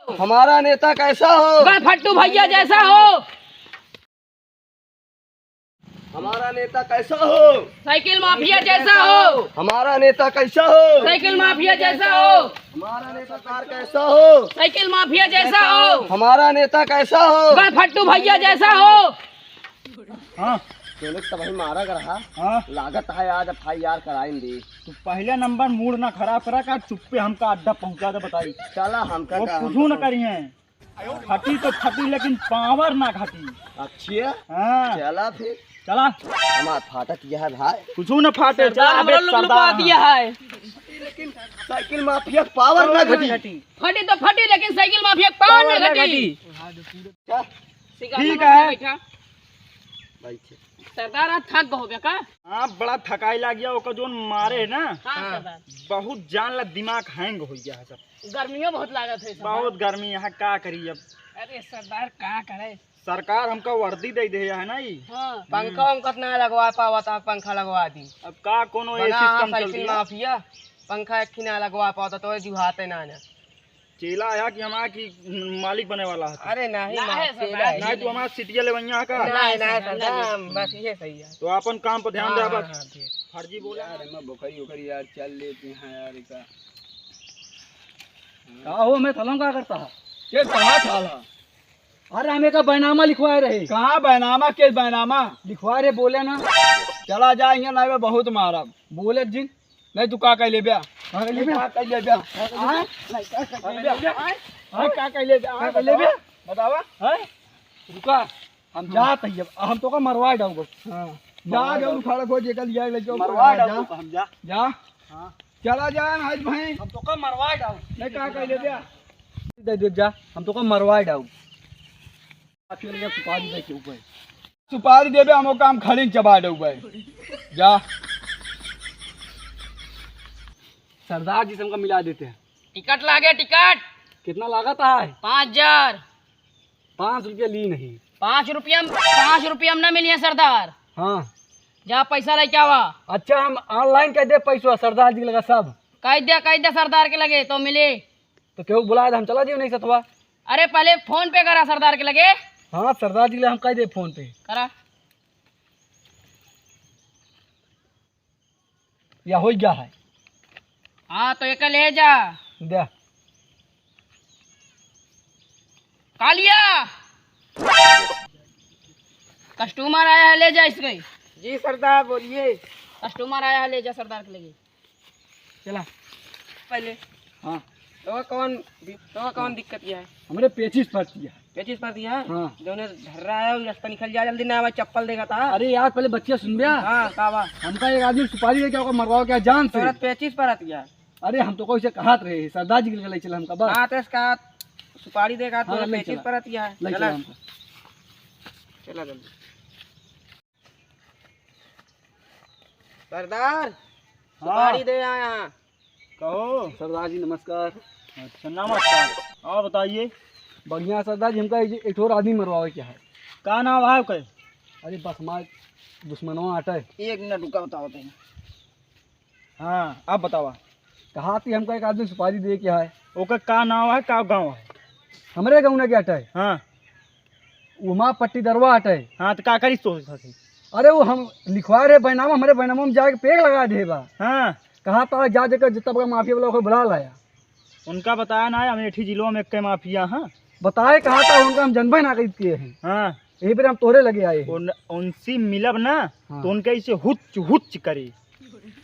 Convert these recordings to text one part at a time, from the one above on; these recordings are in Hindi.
हमारा नेता कैसा हो? फट्टू भैया जैसा हो। हमारा नेता कैसा हो? साइकिल माफिया जैसा हो। हमारा नेता कैसा हो? साइकिल माफिया जैसा हो। हमारा नेता कार कैसा हो? साइकिल माफिया जैसा हो। हमारा नेता कैसा हो? फट्टू भैया जैसा हो। हाँ चलो तब ही मारा कर रहा। हाँ, लागत है आज FIR कराएंगे। तू पहले नंबर मूड ना खराब करा कर, चुप्पे हमका अड्डा पहुंचा दे बताई। चला हमका वो कुछ न करी है, फटी तो फटी लेकिन पावर ना घटी। अच्छी है। हाँ चला फिर चला, हमारा फाटक यह है भाई। कुछ न फाटे। चला सरदार अबे हमरो लुक लुका सरदार। दिया है। लेकिन साइकिल माफिया पावर ना घटी। फटी तो फटी लेकिन साइकिल माफिया पावर न घटी। ठीक है। बैठा। भाई सरदार आज थक गो का। हाँ बड़ा थकाई लग गया, ओका जोन मारे है ना, हाँ सरदार। बहुत जान ला दिमाग हैंग हो गया है सब। गर्मियों बहुत लागत है सरदार। बहुत गर्मी यहाँ, का करी अब। अरे सरदार का करे। सरकार हमका वर्दी दे दे है ना ई। हाँ पंखा हम कितना लगवा पावा था, पंखा लगवा दी। अब का कोनो ये बना सिस्टम चल साइकिल रहा। माफिया पंखा एक ना लगवा पाता तो जुहाते ना ना। चेला आया कि हमारा की मालिक बने वाला है। अरे नहीं नहीं तो हमारा सिटिया लेवैया का। बस ये सही है। तो अपन काम पर ध्यान दे। हाँ, बस हाँ, ठीक। फर्जी बोला। यार मैं बुखारी उखरी यार चल लेते हैं यार का। का हो मैं थलम का करता है। के कहाँ था? अरे हमें का बैनामा लिखवाए रहे। कहाँ बैनामा के बैनामा? लिखवाए रहे बोले ना। चला जाएंगे ना, मैं बहुत मारा। बोले जी नहीं तू का कह ले ब्या? कहाँ ले बे? का कह ले ब्या? का कह ले ब्या? बतावा। रुका हम जात है, हम तो का मरवाए डाऊ बस। हाँ जा जा उखाड़ खो जे कल जाए ले जाओ। मरवाए डाऊ हम जा। जा। हाँ चला जाए आज भाई। हम तो का मरवाए डाऊ। नहीं का कह ले ब्या? दे दे जा, हम तो का मरवाए डाऊ। आखिर ये सुपारी दे के ऊपर सुपारी देबे हम काम खड़ी चबा दे भाई। जा। सरदार जी से हमका मिला देते हैं। टिकट लागे टिकट। कितना लागत है? 5000। 5 रुपया ली नहीं। 5 रुपया में न मिलिए सरदार। हाँ जा पैसा लेके आवा। अच्छा हम ऑनलाइन कह दे पैसा सरदार जी के लगा सब। कह दिया सरदार के लगे तो मिले। तो क्यों बुलाया था, हम चला जी नहीं सतवा। अरे पहले फोन पे करा सरदार के लगे। हाँ सरदार जी के लिए हम कह दे फोन पे करा। या हो गया है। हाँ तो एक ले जा। दे कालिया कस्टमर आया है, ले जा इसको। जी सरदार बोलिए। कस्टमर आया है, ले जा सरदार के लगे। चला। पहले हाँ तो कौन दिक्कत यह है? हमने पेचिस फट किया। 25 पर दिया। हाँ जो ने धर रहा है वो रास्ता निकल जा जल्दी, ना मैं चप्पल देगा था। अरे यार पहले बच्चे सुन गया। हाँ कावा हमका एक आदमी सुपारी दे क्या होगा मरवाओ क्या जान से। 25 पर आती है। अरे हम तो कोई से कहा रहे सरदार जी के लिए ले चला हमका बस। हाँ तो इसका सुपारी देगा तो हाँ, ले 25 चला। पर आती है। ले चला चला हमका। चला जल्दी। सरदार सुपारी दे आया। कहो। सरदार जी नमस्कार। अच्छा नमस्कार। और बताइए बढ़िया सरदार जी, हमका एक और आदमी मरवाओ क्या है। का नाम है के? अरे बस हमारे दुश्मनों आटा है। 1 मिनट रुका बताओ तेन। हाँ अब बतावा। कहा थी हमका एक आदमी सुपारी दे क्या है। ओके का नाम है, का गाँव है? हमारे गाँव ने क्या आटा है, हाँ उमा पट्टी दरवा आटा है। हाँ तो का करी तो सके। अरे वो हम लिखवा रहे बैनामा, हमारे बैनामा में जाके पेड़ लगा दे बा। हाँ कहा था जा जाकर जितना बड़ा माफिया वाला को बुला लाया। उनका बताया ना है, अमेठी जिलों में कई माफिया। हाँ बताए कहा था उनका हम जनबे ना किए हैं। हाँ यही पर हम तोरे लगे आए हैं। उनसे मिलब ना हाँ। तो उनके इसे हुच हुच करे।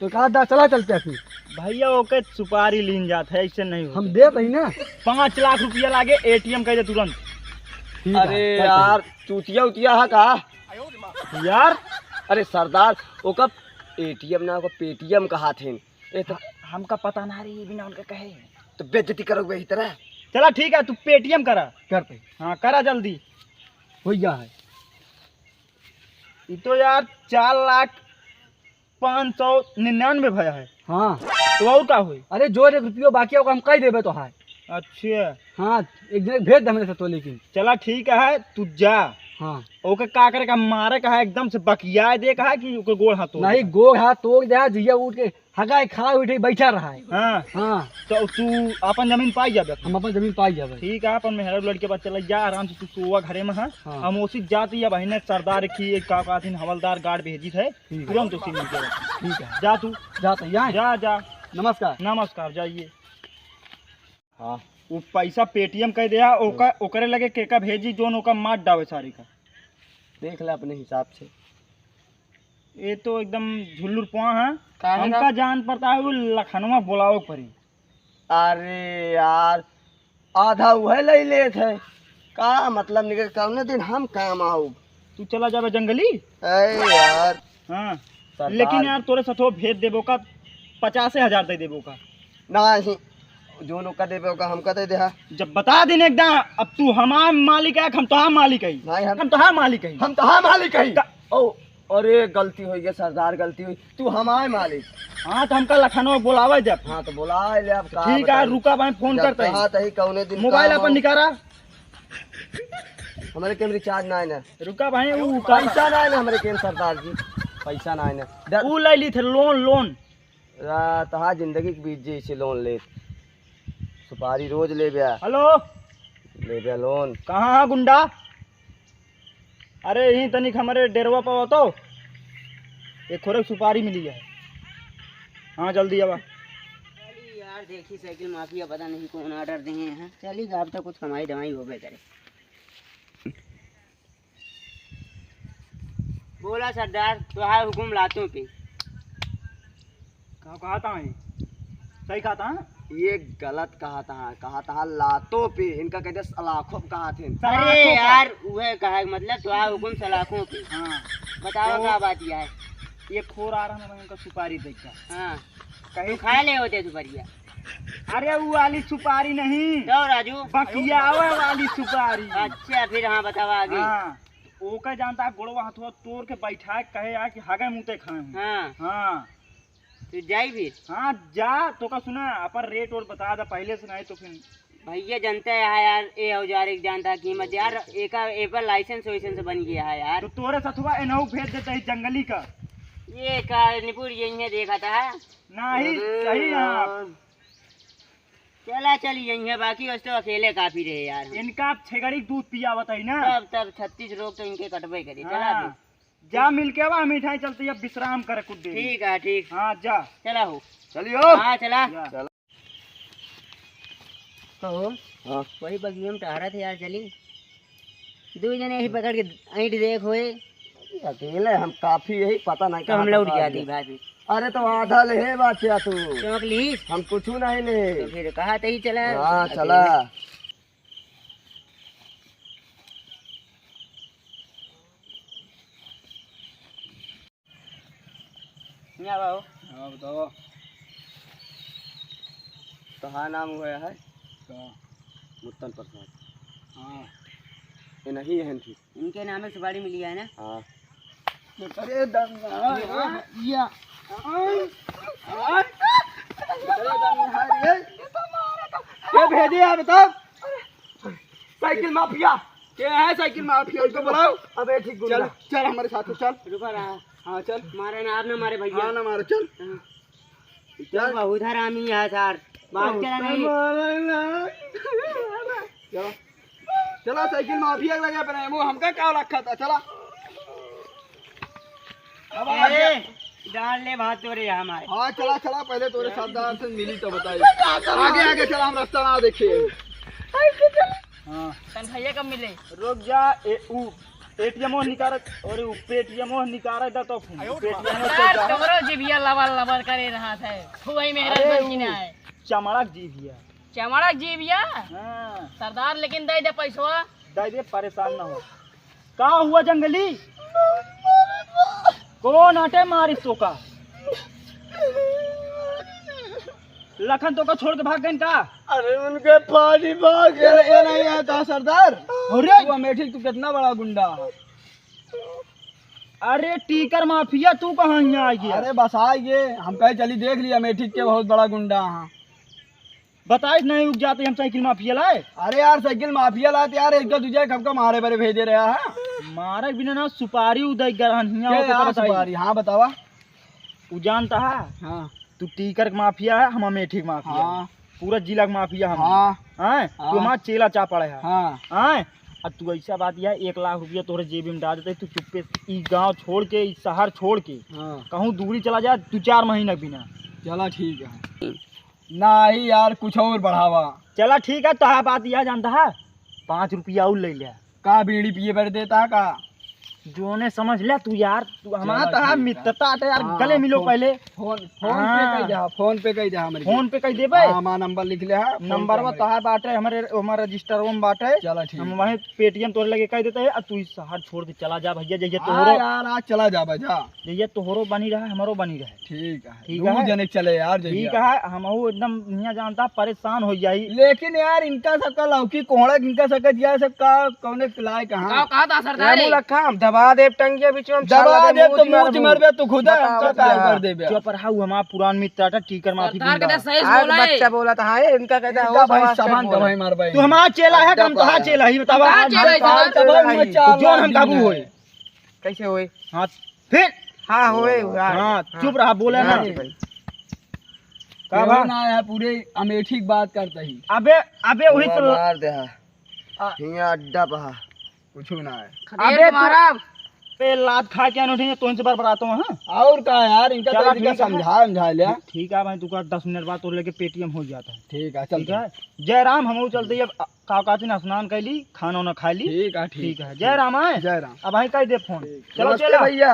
तो कहा था चला चलते हैं फिर। भैया ओके सुपारी लीन जाता है, ऐसे नहीं हम दे ही ना। 5 लाख रुपया लागे, ATM कह दे तुरंत। ठीक है, अरे क्या यार चूतिया उतिया है का यार अरे सरदार वो कब ATM ना को पेटीएम कहा थे। ए तो हमका पता ना रही बिना उनके कहे। तो बेइज्जती करोगे इस तरह। चला ठीक है, तू पेटीएम करा। करते हाँ करा जल्दी। हो गया है। ये तो यार 4,599 भया है। हाँ तो और का हुई? अरे जो एक रुपये बाकी होगा हम कह देवे तो है। अच्छा हाँ एक दिन भेज दे हमने से तो, लेकिन चला ठीक है, तू जा। हाँ ओके का करे का मारे का है एकदम से बकिया दे का है कि ओके गोड़ हाथ तोड़ नहीं गोड़ हाथ तोड़ दिया जिया उठ के हगाए खड़ा उठे बैठा रहा है। हाँ हाँ तो तू अपन जमीन पाई जाबे। हम अपन जमीन पाई जावे। ठीक है अपन मेहरा लड़के पास चला जा आराम से तू सोवा घरे में है। हाँ। हम उसी जाती है बहने सरदार की एक का थी हवलदार गार्ड भेजी थे ठीक है। तुरंत उसी मिल गया। ठीक है जा तू जाते यहाँ। जा जा नमस्कार। नमस्कार जाइए। हाँ वो पैसा पेटीएम कर दिया ओकरे लगे केका भेजी जोन ओका मार डावे सारी का। देख ले अपने हिसाब से। ये तो एकदम झुल्लुर पुआ है। काहे हमका का? जान पड़ता है वो लखनऊ बुलाओ परी। अरे यार आधा वह ले ले थे का मतलब निकल कौने दिन हम काम आओ। तू चला जाबे जंगली। अरे यार हाँ सरदार। लेकिन यार तोरे सथो भेज देबो का 50,000 दे देबो का। नहीं जो नौका देवे होगा हमका दे दे। जब बता दिन एकदम अब तू हमार मालिक है हम तोहार मालिक है। नहीं हम तोहार मालिक है। हम तो हाँ मालिक है। ओ अरे गलती हुई है सरदार गलती हुई तू हमारे मालिक। हाँ तो हमका लखनऊ बुलावे जब। हाँ तो बुला ले अब का ठीक है बताई। रुका भाई फोन जब करते कहा हैं। तही कौने दिन मोबाइल काम अपन हो। निकाला। हमारे केम रिचार्ज ना है ना रुका भाई वो पैसा ना है ना हमारे केम सरदार जी पैसा ना है ना वो ले ली थे लोन। तहा जिंदगी के बीच जी से लोन ले सुपारी रोज ले बिया हेलो ले बिया लोन। कहाँ है गुंडा? अरे यहीं तनिक हमारे डेरवा पर हो तो एक खोरे सुपारी मिली है। हाँ जल्दी अब। यार देखी साइकिल माफिया पता नहीं कौन ऑर्डर दिए हैं। चलिए अब तो कुछ कमाई दवाई होबे करे। बोला सरदार तुहार हुकुम लातों पे। कहा था सही कहा था। ये गलत कहा था लातों पे इनका कहते सलाखों पे कहा थे। अरे यार वह कहा मतलब तुहार हुकुम सलाखों पे। हाँ बताओ तो- क्या बात यह है। ये खोर आ रहा है उनका सुपारी देख कर। हाँ कहीं खा ले होते सुपरिया। अरे वो वाली सुपारी नहीं तो राजू बकिया वाली सुपारी। अच्छा फिर हाँ बताओ आगे। हाँ ओका जानता है गोड़वा हाथवा तोड़ के बैठा कहे यार कि हागे मुँहते खाए हूँ। हाँ हाँ तो जाई फिर। हाँ जा तो का सुना अपन रेट और बता दा पहले से नहीं तो फिर। भैया जानते हैं यार ये औजार एक जानता कीमत यार एक एपर लाइसेंस वाइसेंस बन गया है यार। तो तोरे सथवा एनहु भेज देते है जंगली का। ये का निपुर यही देखा था। नहीं सही हाँ। चला चल यही है बाकी वस्तु अकेले काफी रहे यार। इनका छेगड़ी दूध पिया बताई ना। तब 36 रोग तो इनके कटबे करे। चला हाँ। जा मिल के आवा मिठाई चलती है विश्राम करे कुछ देर। ठीक है ठीक। हाँ जा चला हो चलियो हाँ चला। जा। कहो हाँ वही बगिया में टहरा थे यार। चली दो जने ही पकड़ के ऐंठ देख होए अकेले हम काफी यही पता नहीं तो हम कहाँ लौट फंसा जाती दिया। भाभी। अरे तो आधा ले बात तू चौक ली हम कुछ नहीं ले। तो फिर कहा तो ही चला। हाँ चला यहाँ आओ। हाँ बताओ कहा नाम हुआ है क्या। मुत्तन प्रसाद। हाँ ये नहीं है थी। इनके नाम में सुपारी मिली है ना। हाँ अरे क्या भेजे आप बताओ। साइकिल माफिया क्या है साइकिल माफिया उसको बुलाओ। अबे ठीक चल चल हमारे साथ चल। रुका रहा हाँ चल मारे ना आप ना मारे भैया। हाँ ना मारो चल। चल बहुत हरामी है सर बात चला नहीं। चलो चला साइकिल माफिया लगा पे वो हमका क्या रखा था। चला अब आगे डाल ले भात तोरे हमारे। हाँ चला चला पहले तोरे सरदार से मिली तो बताइए। आगे आगे चला हम रास्ता ना देखिए। हाँ तन भैया कब मिले। रुक जा एटीएमओ निकाल और पेटीएमओ निकाल दा तो तोरो जीभिया लबल लबल करे रहा था वही मेरा बन ना है चमड़क जी भैया। चमड़क जीभिया हाँ सरदार लेकिन दे दे पैसवा। दे दे परेशान ना हो। कहाँ हुआ जंगली कौन हटे मारी तो का लखन तो का छोड़ के भाग गए का। अरे उनके पानी भाग गया ये नहीं आता सरदार। अरे तू अमेठी तू कितना बड़ा गुंडा। अरे टीकर माफिया तू कहाँ यहाँ आ गया। अरे बस आ ये हम कहे चली देख लिया अमेठी के बहुत बड़ा गुंडा। हाँ बताइए नहीं रुक जाते हम साइकिल माफिया लाए। अरे यार साइकिल माफिया लाते यार एक दो तुझे कब का मारे बड़े भेजे रहा है। मारे बिना ना सुपारी उदय गरहनिया क्या हो यार तो सुपारी? हाँ बतावा। तू जानता है हाँ तू टीकर के माफिया है, हम अमेठी के माफिया हाँ है। पूरा जिला के माफिया हम हाँ हैं। हाँ। तू हमारा चेला चा पड़े है हाँ हैं। अब तू ऐसा बात यह 1 लाख रुपया तोहरे जेब में डाल देते, तू चुप्पे से ई गांव छोड़ के, ई शहर छोड़ के हाँ कहूँ दूरी चला जाए, तू 4 महीना बिना। चला ठीक है। नहीं यार कुछ और बढ़ावा। चला ठीक है, तो बात यह जानता है 5 रुपया और ले लिया। का बीड़ी पिए पर देता का? जो ने समझ लिया तू यार, तू हमारा चला तो ठीक है। मित्रता है यार, हाँ, गले मिलो फोन- पहले। फोन फोन पे हाँ। कही दे, फोन पे कही दे हमारे। फोन पे कह देबे। हाँ हमारा नंबर लिख ले है। नंबर वो तोहार बाटे, हमारे हमारा रजिस्टर में बाटे। चला ठीक हम है। वहीं पेटीएम तोरे लगे कह देते है। अब तू इस शहर छोड़ के चला जा भैया, जइए हाँ तोहरो, यार आज चला जा बजा। जइए तोहरो बनी रहे, हमारो बनी रहे। ठीक है ठीक दू है। जने चले यार ठीक जइया। है, हम एकदम यहाँ जानता परेशान हो जाई। लेकिन यार इनका सबका लौकी कोहड़ा, इनका सबका दिया सबका कौने पिलाए कहाँ? कहा था सरदार हम दबा देव टंगिया बीच में दबा दे तो मुंह मरबे तू खुद हमका काय कर देबे। जो पर हाउ हमारा पुरान मित्र था टीकर माफी सरदार गुंडा। के सही बोला है। बच्चा बोला था हाँ इनका कहता इनका भाई सामान दवाई मारबे। तू हमारा चेला है, हम तोहार चेला ही बतावा। कहाँ चेला है साहब? जो हम काबू होए। कैसे हुए? हाँ फिर हाँ हुए हाँ चुप रहा, बोले ना का का बा? ना है पूरे अमेठी की बात करता ही। अबे अबे वही तो मार दे हिया अड्डा पहा कुछ ना है। अबे तुम्हारा पे लात खा के अनोठी तो इनसे बार बताता हूँ। हाँ और का यार इनका चला तो ठीक इनका है। समझा लिया। ठीक है भाई, तू का 10 मिनट बाद तो लेके पेटीएम हो जाता है। ठीक है ठीक चल है, जय राम। हम लोग चलते अब काकातिन स्नान कर ली, खाना वाना खा ली। ठीक है ठीक है, जय राम। है जय राम। अब भाई कर दे फोन। चलो नमस्ते चलो भैया।